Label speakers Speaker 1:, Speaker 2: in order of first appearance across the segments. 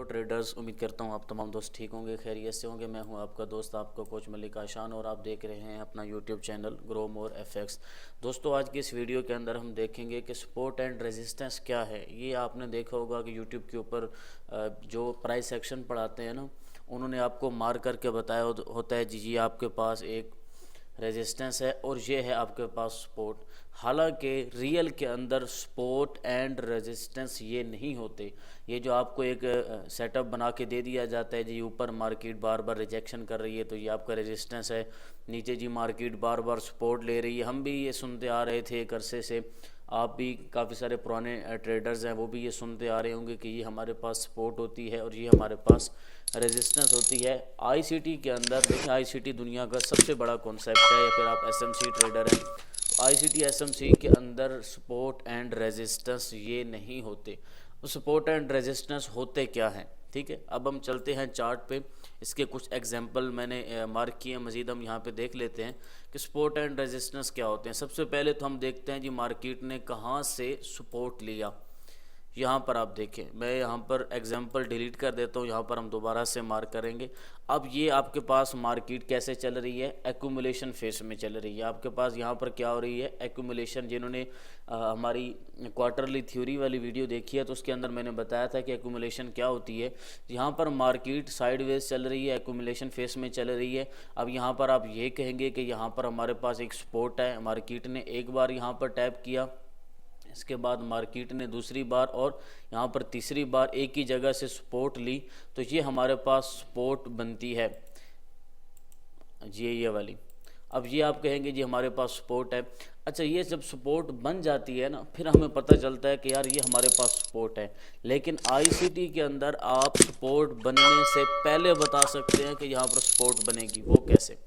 Speaker 1: Hello traders, उम्मीद करता हूँ आप तमाम दोस्त ठीक होंगे, खैरियत से होंगे। मैं हूँ आपका दोस्त, आपका कोच मलिक आशान, और आप देख रहे हैं अपना YouTube channel grow more FX. दोस्तों, आज की इस वीडियो के अंदर हम देखेंगे कि सपोर्ट एंड रेजिस्टेंस क्या है। ये आपने देखा होगा कि यूट्यूब के ऊपर जो प्राइस सेक्शन पढ़ाते हैं ना, उन्होंने आपको मार करके बताया होता है जी आपके पास एक रेजिस्टेंस है और ये है आपके पास सपोर्ट। हालांकि रियल के अंदर सपोर्ट एंड रेजिस्टेंस ये नहीं होते। ये जो आपको एक सेटअप बना के दे दिया जाता है जी, ऊपर मार्केट बार बार रिजेक्शन कर रही है तो ये आपका रेजिस्टेंस है, नीचे जी मार्केट बार बार सपोर्ट ले रही है। हम भी ये सुनते आ रहे थे एक अरसे से, आप भी काफ़ी सारे पुराने ट्रेडर्स हैं वो भी ये सुनते आ रहे होंगे कि ये हमारे पास सपोर्ट होती है और ये हमारे पास रेजिस्टेंस होती है। आईसीटी के अंदर देखिए, आईसीटी दुनिया का सबसे बड़ा कॉन्सेप्ट है, या फिर आप एसएमसी ट्रेडर हैं तो आईसीटी एसएमसी के अंदर सपोर्ट एंड रेजिस्टेंस ये नहीं होते। तो सपोर्ट एंड रेजिस्टेंस होते क्या हैं, ठीक है। अब हम चलते हैं चार्ट पे, इसके कुछ एग्जांपल मैंने मार्क किए हैं, मज़ीद हम यहाँ पे देख लेते हैं कि सपोर्ट एंड रेजिस्टेंस क्या होते हैं। सबसे पहले तो हम देखते हैं जी मार्केट ने कहाँ से सपोर्ट लिया। यहाँ पर आप देखें, मैं यहाँ पर एग्जांपल डिलीट कर देता हूँ, यहाँ पर हम दोबारा से मार्क करेंगे। अब ये आपके पास मार्केट कैसे चल रही है, एक्यूमुलेशन फेस में चल रही है। आपके पास यहाँ पर क्या हो रही है, एक्यूमुलेशन। जिन्होंने हमारी क्वार्टरली थ्योरी वाली वीडियो देखी है तो उसके अंदर मैंने बताया था कि एक्यूमुलेशन क्या होती है। यहाँ पर मार्केट साइडवेज चल रही है, एक्यूमुलेशन फेस में चल रही है। अब यहाँ पर आप ये कहेंगे कि यहाँ पर हमारे पास एक सपोर्ट है, मार्केट ने एक बार यहाँ पर टैप किया, इसके बाद मार्केट ने दूसरी बार और यहाँ पर तीसरी बार एक ही जगह से सपोर्ट ली, तो ये हमारे पास सपोर्ट बनती है ये वाली। अब ये आप कहेंगे जी हमारे पास सपोर्ट है। अच्छा, ये जब सपोर्ट बन जाती है ना, फिर हमें पता चलता है कि यार ये हमारे पास सपोर्ट है। लेकिन आईसीटी के अंदर आप सपोर्ट बनने से पहले बता सकते हैं कि यहाँ पर सपोर्ट बनेगी, वो कैसे।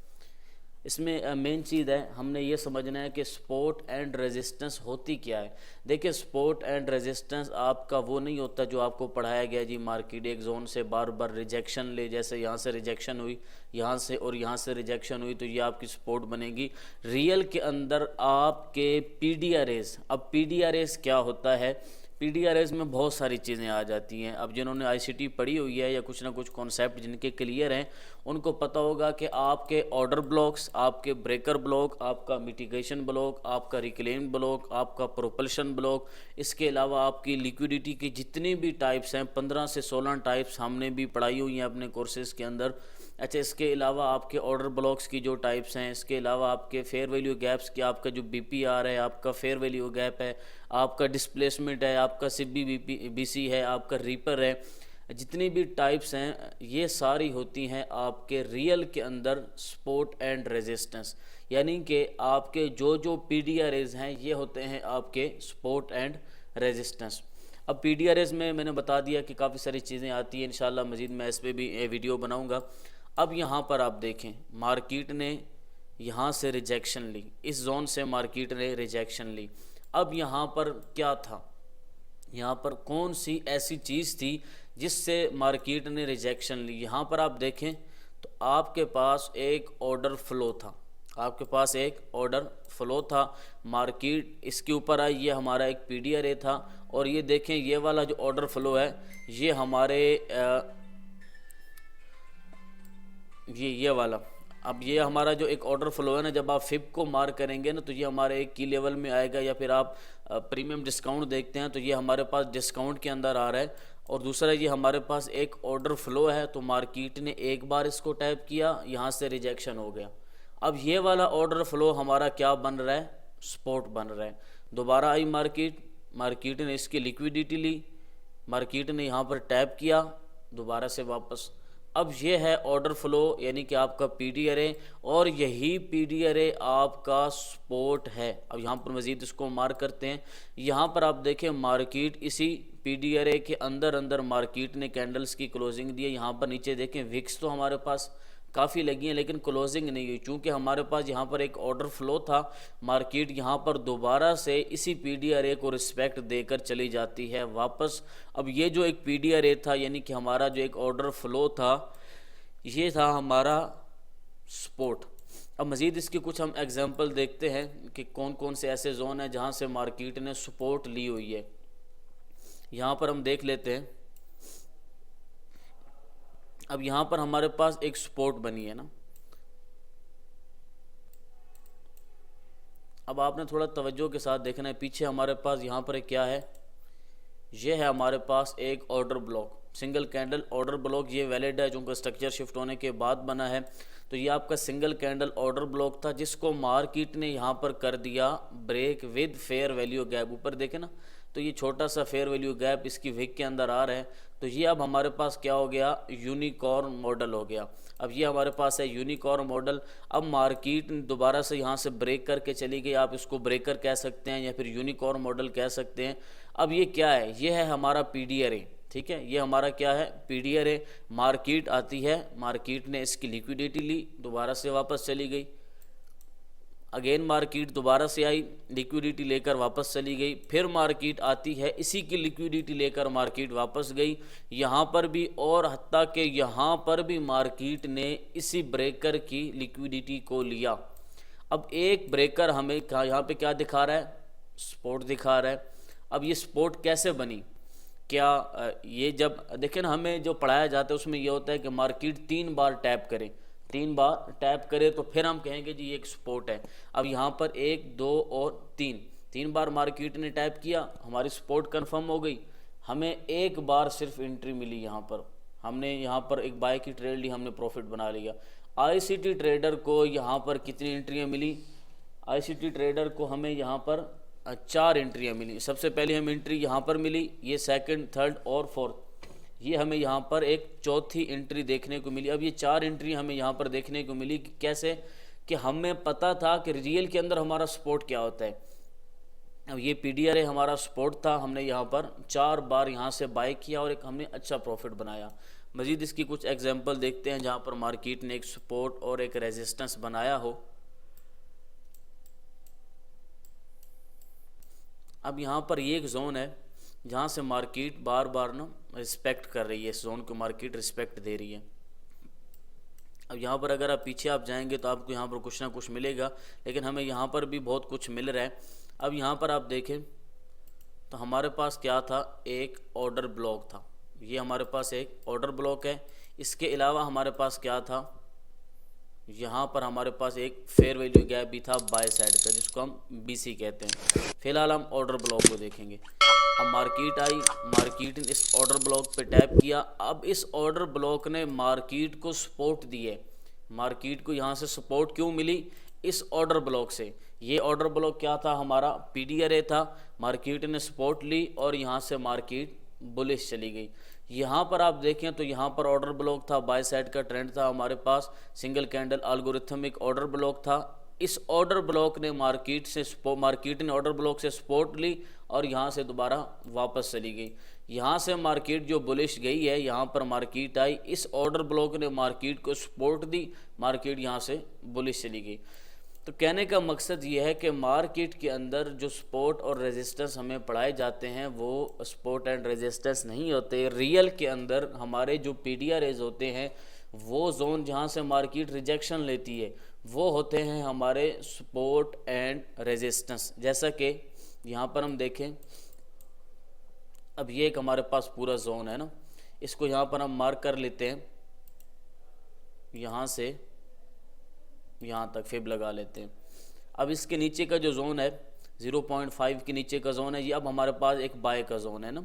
Speaker 1: इसमें मेन चीज़ है, हमने ये समझना है कि सपोर्ट एंड रेजिस्टेंस होती क्या है। देखिए, सपोर्ट एंड रेजिस्टेंस आपका वो नहीं होता जो आपको पढ़ाया गया जी मार्केट एक जोन से बार बार रिजेक्शन ले, जैसे यहाँ से रिजेक्शन हुई, यहाँ से और यहाँ से रिजेक्शन हुई तो ये आपकी सपोर्ट बनेगी। रियल के अंदर आपके पीडीआरएस, अब पीडीआरएस क्या होता है, पीडीआरएस में बहुत सारी चीज़ें आ जाती हैं। अब जिन्होंने आईसीटी पढ़ी हुई है या कुछ ना कुछ कॉन्सेप्ट जिनके क्लियर हैं, उनको पता होगा कि आपके ऑर्डर ब्लॉक्स, आपके ब्रेकर ब्लॉक, आपका मिटिगेशन ब्लॉक, आपका रिक्लेम ब्लॉक, आपका प्रोपल्शन ब्लॉक, इसके अलावा आपकी लिक्विडिटी की जितनी भी टाइप्स हैं, 15 से 16 टाइप्स हमने भी पढ़ाई हुई हैं अपने कोर्सेज़ के अंदर। अच्छा, इसके अलावा आपके ऑर्डर ब्लॉक्स की जो टाइप्स हैं, इसके अलावा आपके फेयर वैल्यू गैप्स की, आपका जो बीपीआर है, आपका फेयर वैल्यू गैप है, आपका डिस्प्लेसमेंट है, आपका सिब्बी बीसी है, आपका रीपर है, जितनी भी टाइप्स हैं ये सारी होती हैं आपके रियल के अंदर सपोर्ट एंड रेजिस्टेंस। यानी कि आपके जो जो पीडीआरएस हैं ये होते हैं आपके सपोर्ट एंड रेजिस्टेंस। अब पीडीआरएस में मैंने बता दिया कि काफ़ी सारी चीज़ें आती हैं, इंशाल्लाह मज़ीद मैं इस पर भी वीडियो बनाऊंगा। अब यहाँ पर आप देखें, मार्केट ने यहाँ से रिजेक्शन ली, इस जोन से मार्केट ने रिजेक्शन ली। अब यहाँ पर क्या था, यहाँ पर कौन सी ऐसी चीज़ थी जिससे मार्केट ने रिजेक्शन ली। यहाँ पर आप देखें तो आपके पास एक ऑर्डर फ्लो था, आपके पास एक ऑर्डर फ्लो था, मार्केट इसके ऊपर आई, ये हमारा एक पीडीआरए था। और ये देखें, ये वाला जो ऑर्डर फ्लो है ये हमारे ये वाला, अब ये हमारा जो एक ऑर्डर फ्लो है ना, जब आप फिप को मार्क करेंगे ना तो ये हमारे एक की लेवल में आएगा, या फिर आप प्रीमियम डिस्काउंट देखते हैं तो ये हमारे पास डिस्काउंट के अंदर आ रहा है। और दूसरा ये हमारे पास एक ऑर्डर फ्लो है, तो मार्केट ने एक बार इसको टैप किया, यहाँ से रिजेक्शन हो गया। अब ये वाला ऑर्डर फ्लो हमारा क्या बन रहा है, सपोर्ट बन रहा है। दोबारा आई मार्केट, मार्केट ने इसकी लिक्विडिटी ली, मार्केट ने यहाँ पर टैप किया, दोबारा से वापस। अब ये है ऑर्डर फ्लो, यानी कि आपका पीडीआरए, और यही पीडीआरए आपका सपोर्ट है। अब यहाँ पर मज़ीद इसको मार्क करते हैं। यहाँ पर आप देखें, मार्केट इसी पीडीआरए के अंदर अंदर मार्केट ने कैंडल्स की क्लोजिंग दी है। यहाँ पर नीचे देखें, विक्स तो हमारे पास काफ़ी लगी हैं लेकिन क्लोजिंग नहीं हुई, चूँकि हमारे पास यहाँ पर एक ऑर्डर फ्लो था। मार्केट यहाँ पर दोबारा से इसी पीडीआरए को रिस्पेक्ट देकर चली जाती है वापस। अब ये जो एक पीडीआरए था, यानी कि हमारा जो एक ऑर्डर फ्लो था, ये था हमारा सपोर्ट। अब मज़ीद इसके कुछ हम एग्जांपल देखते हैं कि कौन कौन से ऐसे जोन हैं जहाँ से मार्केट ने सपोर्ट ली हुई है। यहाँ पर हम देख लेते हैं, अब यहाँ पर हमारे पास एक सपोर्ट बनी है ना, अब आपने थोड़ा तवज्जो के साथ देखना है। पीछे हमारे पास यहाँ पर एक क्या है, ये है हमारे पास एक order block, single candle order block. ये वैलिड है क्योंकि स्ट्रक्चर शिफ्ट होने के बाद बना है। तो ये आपका सिंगल कैंडल ऑर्डर ब्लॉक था, जिसको मार्केट ने यहाँ पर कर दिया break with fair value gap. ऊपर देखें ना, तो ये छोटा सा फेयर वैल्यू गैप इसकी विक के अंदर आ रहा है। तो ये अब हमारे पास क्या हो गया, यूनिकॉर्न मॉडल हो गया। अब ये हमारे पास है यूनिकॉर्न मॉडल। अब मार्केट दोबारा से यहाँ से ब्रेक करके चली गई, आप इसको ब्रेकर कह सकते हैं या फिर यूनिकॉर्न मॉडल कह सकते हैं। अब ये क्या है, ये है हमारा पीडीआर ए, ठीक है, ये हमारा क्या है, पीडीआर ए। मार्केट आती है, मार्केट ने इसकी लिक्विडिटी ली, दोबारा से वापस चली गई। अगेन मार्केट दोबारा से आई, लिक्विडिटी लेकर वापस चली गई। फिर मार्केट आती है, इसी की लिक्विडिटी लेकर मार्केट वापस गई यहाँ पर भी, और हत्ता कि यहाँ पर भी मार्केट ने इसी ब्रेकर की लिक्विडिटी को लिया। अब एक ब्रेकर हमें यहाँ पे क्या दिखा रहा है, सपोर्ट दिखा रहा है। अब ये सपोर्ट कैसे बनी, क्या ये जब देखें ना, हमें जो पढ़ाया जाता है उसमें ये होता है कि मार्केट 3 बार टैप करे, 3 बार टैप करे तो फिर हम कहेंगे जी ये एक सपोर्ट है। अब यहाँ पर 1 2 और 3 बार मार्केट ने टैप किया, हमारी सपोर्ट कंफर्म हो गई। हमें एक बार सिर्फ एंट्री मिली, यहाँ पर हमने यहाँ पर एक बाय की ट्रेड ली, हमने प्रॉफिट बना लिया। आईसीटी ट्रेडर को यहाँ पर कितनी एंट्रियाँ मिली, आईसीटी ट्रेडर को हमें यहाँ पर 4 एंट्रियाँ मिली। सबसे पहले हमें एंट्री यहाँ पर मिली, ये सेकंड, थर्ड और फोर्थ, ये हमें यहाँ पर एक चौथी एंट्री देखने को मिली। अब ये 4 एंट्री हमें यहाँ पर देखने को मिली कि कैसे, कि हमें पता था कि रियल के अंदर हमारा सपोर्ट क्या होता है। अब ये पीडीआर ए हमारा सपोर्ट था, हमने यहाँ पर 4 बार यहाँ से बाय किया और एक हमने अच्छा प्रॉफिट बनाया। मज़ीद इसकी कुछ एग्जांपल देखते हैं जहाँ पर मार्केट ने एक सपोर्ट और एक रेजिस्टेंस बनाया हो। अब यहाँ पर ये एक जोन है जहाँ से मार्केट बार बार ना रिस्पेक्ट कर रही है, इस जोन को मार्केट रिस्पेक्ट दे रही है। अब यहाँ पर अगर आप पीछे आप जाएंगे तो आपको यहाँ पर कुछ ना कुछ मिलेगा, लेकिन हमें यहाँ पर भी बहुत कुछ मिल रहा है। अब यहाँ पर आप देखें तो हमारे पास क्या था, एक ऑर्डर ब्लॉक था, ये हमारे पास एक ऑर्डर ब्लॉक है। इसके अलावा हमारे पास क्या था, यहाँ पर हमारे पास एक फेयर वैल्यू गैप भी था बाय साइड का, जिसको हम बीसी कहते हैं। फिलहाल हम ऑर्डर ब्लॉक को देखेंगे। अब मार्केट आई, मार्केट ने इस ऑर्डर ब्लॉक पे टैप किया। अब इस ऑर्डर ब्लॉक ने मार्केट को सपोर्ट दी है। मार्केट को यहाँ से सपोर्ट क्यों मिली, इस ऑर्डर ब्लॉक से। ये ऑर्डर ब्लॉक क्या था, हमारा पीडीआर ए था। मार्केट ने सपोर्ट ली और यहाँ से मार्केट बुलिश चली गई। यहाँ पर आप देखें तो यहाँ पर ऑर्डर ब्लॉक था, बाय साइड का ट्रेंड था हमारे पास, single candle algorithmic order block था। इस ऑर्डर ब्लॉक ने मार्केट ने ऑर्डर ब्लॉक से सपोर्ट ली और यहाँ से दोबारा वापस चली गई। यहाँ से मार्केट जो बुलिश गई है, यहाँ पर मार्केट आई, इस ऑर्डर ब्लॉक ने मार्केट को सपोर्ट दी, मार्केट यहाँ से बुलिश चली गई। तो कहने का मकसद ये है कि मार्केट के अंदर जो सपोर्ट और रेजिस्टेंस हमें पढ़ाए जाते हैं वो सपोर्ट एंड रेजिस्टेंस नहीं होते। रियल के अंदर हमारे जो पीडीआरएज होते हैं, वो जोन जहाँ से मार्केट रिजेक्शन लेती है, वो होते हैं हमारे सपोर्ट एंड रेजिस्टेंस। जैसा कि यहाँ पर हम देखें, अब ये एक हमारे पास पूरा जोन है ना, इसको यहाँ पर हम मार्क कर लेते हैं, यहाँ से यहाँ तक फिब लगा लेते हैं। अब इसके नीचे का जो जोन है 0.5 के नीचे का जोन है, ये अब हमारे पास एक बाय का जोन है ना।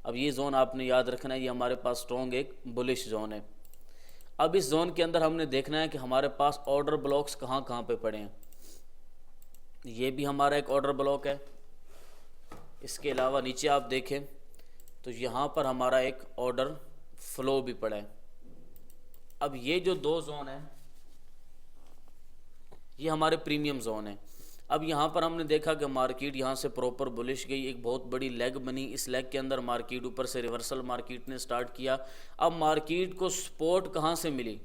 Speaker 1: अब ये जोन आपने याद रखना है, ये हमारे पास स्ट्रॉन्ग एक बुलिश जोन है। अब इस जोन के अंदर हमने देखना है कि हमारे पास ऑर्डर ब्लॉक्स कहाँ कहाँ पे पड़े हैं। ये भी हमारा एक ऑर्डर ब्लॉक है। इसके अलावा नीचे आप देखें तो यहाँ पर हमारा एक ऑर्डर फ्लो भी पड़ा है। अब ये जो 2 जोन है, ये हमारे प्रीमियम जोन है। अब यहाँ पर हमने देखा कि मार्केट यहाँ से प्रॉपर बुलिश गई, एक बहुत बड़ी लेग बनी। इस लेग के अंदर मार्केट ऊपर से रिवर्सल मार्केट ने स्टार्ट किया। अब मार्केट को सपोर्ट कहाँ से मिली,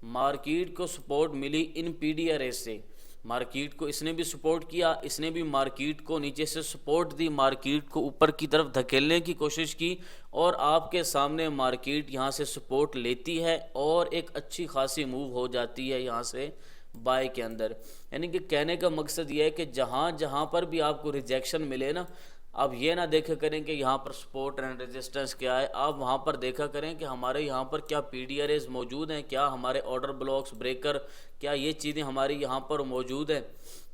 Speaker 1: मार्केट को सपोर्ट मिली इन पीडीआरए से। मार्केट को इसने भी सपोर्ट किया, इसने भी मार्केट को नीचे से सपोर्ट दी, मार्केट को ऊपर की तरफ धकेलने की कोशिश की, और आपके सामने मार्केट यहाँ से सपोर्ट लेती है और एक अच्छी खासी मूव हो जाती है यहाँ से बाय के अंदर। यानी कि कहने का मकसद यह है कि जहाँ जहाँ पर भी आपको रिजेक्शन मिले ना, आप ये ना देखा करें कि यहाँ पर सपोर्ट एंड रेजिस्टेंस क्या है, आप वहाँ पर देखा करें कि हमारे यहाँ पर क्या पीडीआरएस मौजूद हैं, क्या हमारे ऑर्डर ब्लॉक्स ब्रेकर, क्या ये चीज़ें हमारी यहाँ पर मौजूद हैं।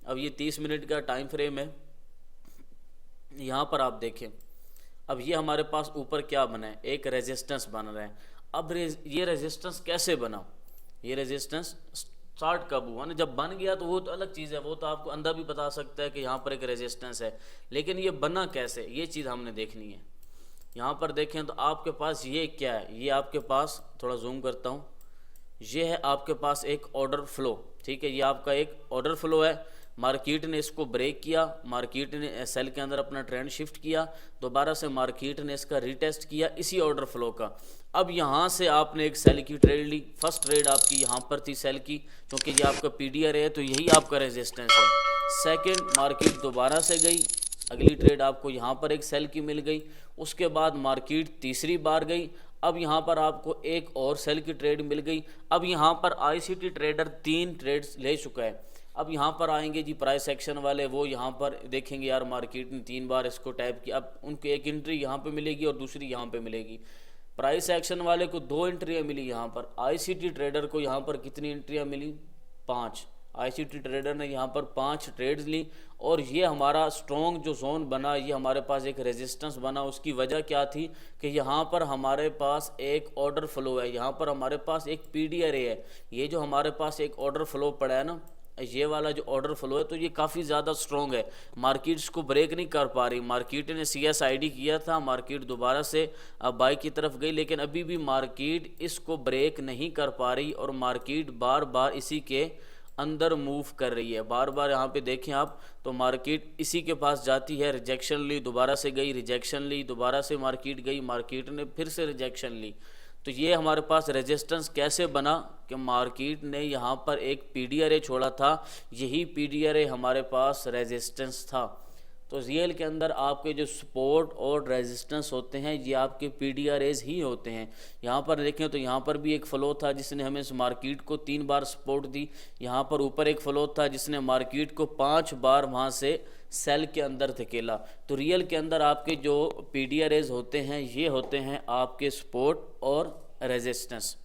Speaker 1: अब ये 30 मिनट का टाइम फ्रेम है, यहाँ पर आप देखें। अब ये हमारे पास ऊपर क्या बना है, एक रेजिस्टेंस बन रहा है। अब ये रेजिस्टेंस कैसे बना, ये रेजिस्टेंस स्टार्ट कब हुआ ना, जब बन गया तो वो तो अलग चीज़ है, वो तो आपको अंदर भी बता सकता है कि यहाँ पर एक रेजिस्टेंस है, लेकिन ये बना कैसे, ये चीज़ हमने देखनी है। यहाँ पर देखें तो आपके पास ये क्या है, ये आपके पास, थोड़ा जूम करता हूँ, ये है आपके पास एक ऑर्डर फ्लो, ठीक है, ये आपका एक ऑर्डर फ्लो है। मार्केट ने इसको ब्रेक किया, मार्केट ने सेल के अंदर अपना ट्रेंड शिफ्ट किया, दोबारा से मार्केट ने इसका रीटेस्ट किया इसी ऑर्डर फ्लो का। अब यहाँ से आपने एक सेल की ट्रेड ली, फर्स्ट ट्रेड आपकी यहाँ पर थी सेल की, क्योंकि ये आपका पीडीआर है तो यही आपका रेजिस्टेंस है। सेकंड, मार्केट दोबारा से गई, अगली ट्रेड आपको यहाँ पर एक सेल की मिल गई। उसके बाद मार्केट तीसरी बार गई, अब यहाँ पर आपको एक और सेल की ट्रेड मिल गई। अब यहाँ पर आईसीटी ट्रेडर 3 ट्रेड्स ले चुका है। अब यहाँ पर आएंगे जी प्राइस एक्शन वाले, वो यहाँ पर देखेंगे यार मार्केट ने 3 बार इसको टैप किया, अब उनको एक एंट्री यहाँ पे मिलेगी और दूसरी यहाँ पे मिलेगी। प्राइस एक्शन वाले को 2 एंट्रियाँ मिली यहाँ पर, आईसीटी ट्रेडर को यहाँ पर कितनी एंट्रियाँ मिली, 5। आईसीटी ट्रेडर ने यहाँ पर 5 ट्रेड्स ली, और ये हमारा स्ट्रॉन्ग जो जोन बना, ये हमारे पास एक रेजिस्टेंस बना। उसकी वजह क्या थी कि यहाँ पर हमारे पास एक ऑर्डर फ्लो है, यहाँ पर हमारे पास एक पीडीआर है। ये जो हमारे पास एक ऑर्डर फ्लो पड़ा है ना, ये वाला जो ऑर्डर फ्लो है, तो ये काफ़ी ज़्यादा स्ट्रॉन्ग है, मार्केट इसको ब्रेक नहीं कर पा रही। मार्केट ने CSID किया था, मार्केट दोबारा से बाई की तरफ गई, लेकिन अभी भी मार्केट इसको ब्रेक नहीं कर पा रही, और मार्केट बार बार इसी के अंदर मूव कर रही है। बार बार यहाँ पे देखें आप तो मार्केट इसी के पास जाती है, रिजेक्शन ली, दोबारा से गई, रिजेक्शन ली, दोबारा से मार्केट गई, मार्केट ने फिर से रिजेक्शन ली। तो ये हमारे पास रेजिस्टेंस कैसे बना कि मार्केट ने यहाँ पर एक पीडीआरए छोड़ा था, यही पीडीआरए हमारे पास रेजिस्टेंस था। तो रियल के अंदर आपके जो सपोर्ट और रेजिस्टेंस होते हैं ये आपके पीडीआरएज ही होते हैं। यहाँ पर देखें तो यहाँ पर भी एक फ्लो था जिसने हमें इस मार्केट को 3 बार सपोर्ट दी, यहाँ पर ऊपर एक फ्लो था जिसने मार्केट को 5 बार वहाँ से सेल के अंदर धकेला। तो रियल के अंदर आपके जो पीडीआरएज होते हैं ये होते हैं आपके सपोर्ट और रेजिस्टेंस।